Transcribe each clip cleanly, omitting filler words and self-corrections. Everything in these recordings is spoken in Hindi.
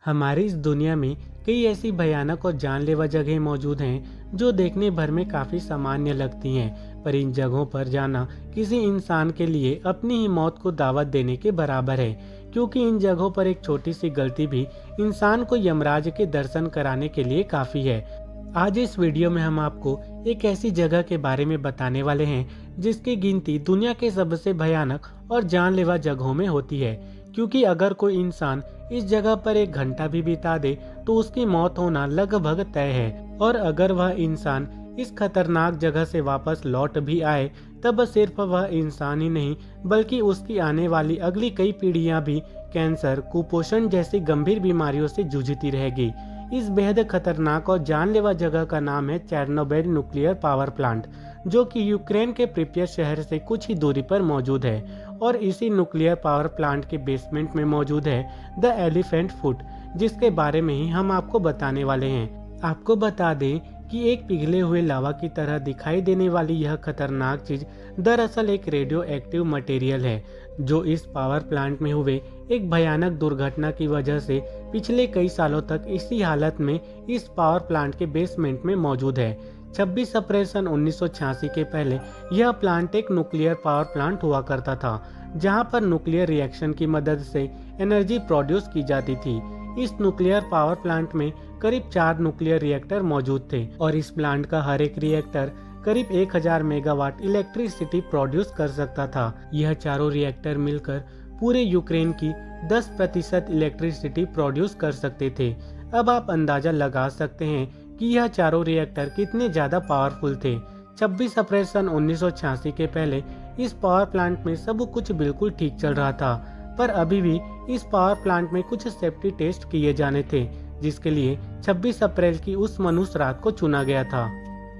हमारी इस दुनिया में कई ऐसी भयानक और जानलेवा जगह मौजूद हैं जो देखने भर में काफ़ी सामान्य लगती हैं, पर इन जगहों पर जाना किसी इंसान के लिए अपनी ही मौत को दावत देने के बराबर है, क्योंकि इन जगहों पर एक छोटी सी गलती भी इंसान को यमराज के दर्शन कराने के लिए काफ़ी है। आज इस वीडियो में हम आपको एक ऐसी जगह के बारे में बताने वाले हैं जिसकी गिनती दुनिया के सबसे भयानक और जानलेवा जगहों में होती है, क्योंकि अगर कोई इंसान इस जगह पर एक घंटा भी बिता दे तो उसकी मौत होना लगभग तय है। और अगर वह इंसान इस खतरनाक जगह से वापस लौट भी आए तब सिर्फ वह इंसान ही नहीं बल्कि उसकी आने वाली अगली कई पीढ़ियां भी कैंसर, कुपोषण जैसी गंभीर बीमारियों से जूझती रहेगी। इस बेहद खतरनाक और जानलेवा जगह का नाम है चेर्नोबिल न्यूक्लियर पावर प्लांट, जो कि यूक्रेन के प्रिपियत शहर से कुछ ही दूरी पर मौजूद है। और इसी न्यूक्लियर पावर प्लांट के बेसमेंट में मौजूद है द एलिफेंट फुट, जिसके बारे में ही हम आपको बताने वाले हैं। आपको बता दें कि एक पिघले हुए लावा की तरह दिखाई देने वाली यह खतरनाक चीज दरअसल एक रेडियो एक्टिव मटेरियल है, जो इस पावर प्लांट में हुए एक भयानक दुर्घटना की वजह से पिछले कई सालों तक इसी हालत में इस पावर प्लांट के बेसमेंट में मौजूद है। 26 अप्रैल सन 1986 के पहले यह प्लांट एक न्यूक्लियर पावर प्लांट हुआ करता था, जहां पर न्यूक्लियर रिएक्शन की मदद से एनर्जी प्रोड्यूस की जाती थी। इस न्यूक्लियर पावर प्लांट में करीब 4 न्यूक्लियर रिएक्टर मौजूद थे और इस प्लांट का हर एक रिएक्टर करीब 1000 मेगावाट इलेक्ट्रिसिटी प्रोड्यूस कर सकता था। यह चारों रिएक्टर मिलकर पूरे यूक्रेन की 10% इलेक्ट्रिसिटी प्रोड्यूस कर सकते थे। अब आप अंदाजा लगा सकते हैं कि यह चारों रिएक्टर कितने ज्यादा पावरफुल थे। 26 अप्रैल सन 1986 के पहले इस पावर प्लांट में सब कुछ बिल्कुल ठीक चल रहा था, पर अभी भी इस पावर प्लांट में कुछ सेफ्टी टेस्ट किए जाने थे, जिसके लिए 26 अप्रैल की उस मनुष्य रात को चुना गया था।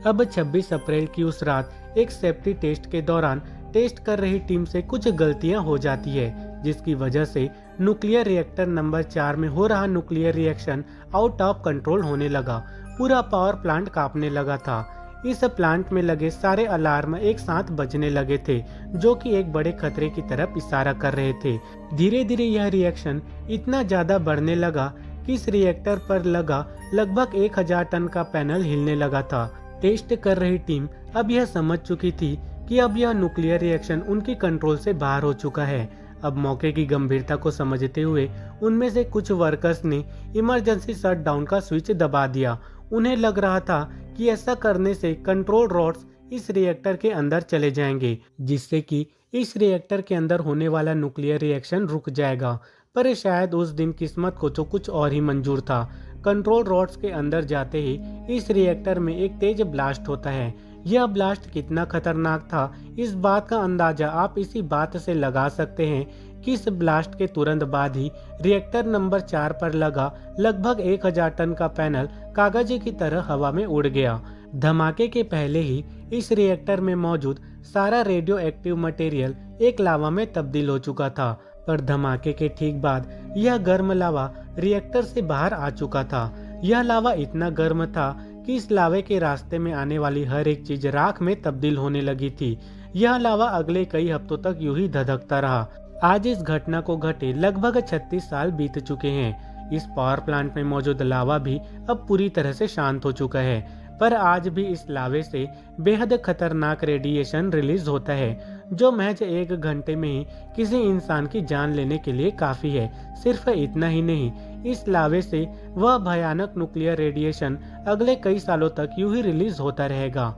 अब 26 अप्रैल की उस रात एक सेफ्टी टेस्ट के दौरान टेस्ट कर रही टीम से कुछ गलतियां हो जाती है, जिसकी वजह से न्यूक्लियर रिएक्टर नंबर 4 में हो रहा nuclear reaction out of control होने लगा। पूरा पावर प्लांट कांपने लगा था। इस प्लांट में लगे सारे अलार्म एक साथ बजने लगे थे, जो कि एक बड़े खतरे की तरफ इशारा कर रहे थे। धीरे धीरे यह रिएक्शन इतना ज्यादा बढ़ने लगा कि इस रिएक्टर पर लगा लगभग 1000 टन का पैनल हिलने लगा था। टेस्ट कर रही टीम अब यह समझ चुकी थी कि अब यह न्यूक्लियर रिएक्शन उनकी कंट्रोल से बाहर हो चुका है। अब मौके की गंभीरता को समझते हुए उनमें से कुछ वर्कर्स ने इमरजेंसी शटडाउन का स्विच दबा दिया। उन्हें लग रहा था कि ऐसा करने से कंट्रोल रॉड्स इस रिएक्टर के अंदर चले जाएंगे, जिससे कि इस रिएक्टर के अंदर होने वाला न्यूक्लियर रिएक्शन रुक जाएगा। पर शायद उस दिन किस्मत को तो कुछ और ही मंजूर था। कंट्रोल रॉड्स के अंदर जाते ही इस रिएक्टर में एक तेज ब्लास्ट होता है। यह ब्लास्ट कितना खतरनाक था, इस बात का अंदाजा आप इसी बात से लगा सकते हैं कि इस ब्लास्ट के तुरंत बाद ही रिएक्टर नंबर 4 पर लगा लगभग 1000 टन का पैनल कागज की तरह हवा में उड़ गया। धमाके के पहले ही इस रिएक्टर में मौजूद सारा रेडियो एक्टिव मटेरियल एक लावा में तब्दील हो चुका था, पर धमाके के ठीक बाद यह गर्म लावा रिएक्टर से बाहर आ चुका था। यह लावा इतना गर्म था कि इस लावे के रास्ते में आने वाली हर एक चीज राख में तब्दील होने लगी थी। यह लावा अगले कई हफ्तों तक यूं ही धधकता रहा। आज इस घटना को घटे लगभग 36 साल बीत चुके हैं। इस पावर प्लांट में मौजूद लावा भी अब पूरी तरह से शांत हो चुका है, पर आज भी इस लावे से बेहद खतरनाक रेडिएशन रिलीज होता है, जो महज 1 घंटे में ही किसी इंसान की जान लेने के लिए काफी है। सिर्फ इतना ही नहीं, इस लावे से वह भयानक न्यूक्लियर रेडिएशन अगले कई सालों तक यूं ही रिलीज होता रहेगा।